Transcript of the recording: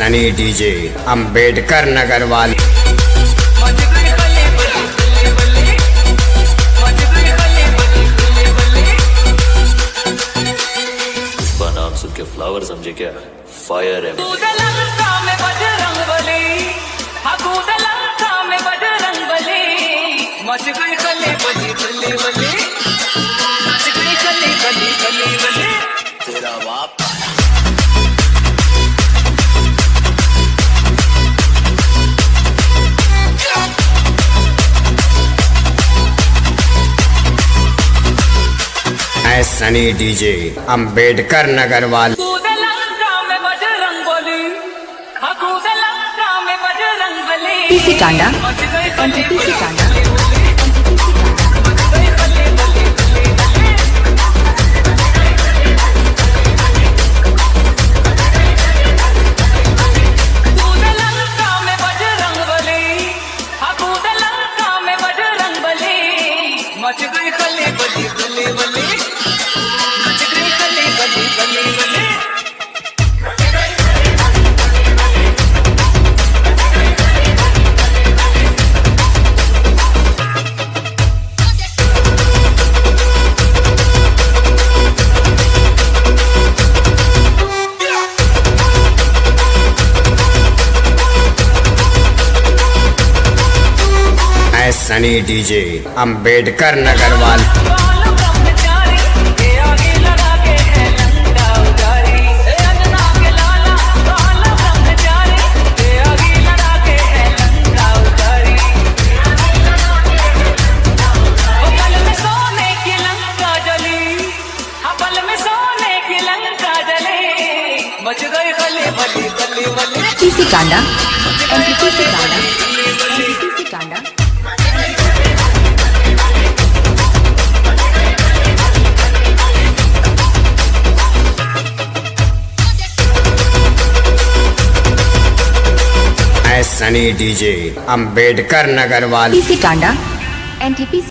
सनी DJ Ambedkar Nagar वाले। नाम सुन के फ्लावर समझे क्या? फायर है। तेरा बाप सनी डीजे अंबेडकर नगर वाले। पीसी टांडा पीसी टांडा। सनी डीजे अंबेडकर नगर वाले। पीसी टांडा पीसी टांडा पीसी टांडा। सनी डीजे अंबेडकर नगर वाले। पीसी टांडा एनटीपी।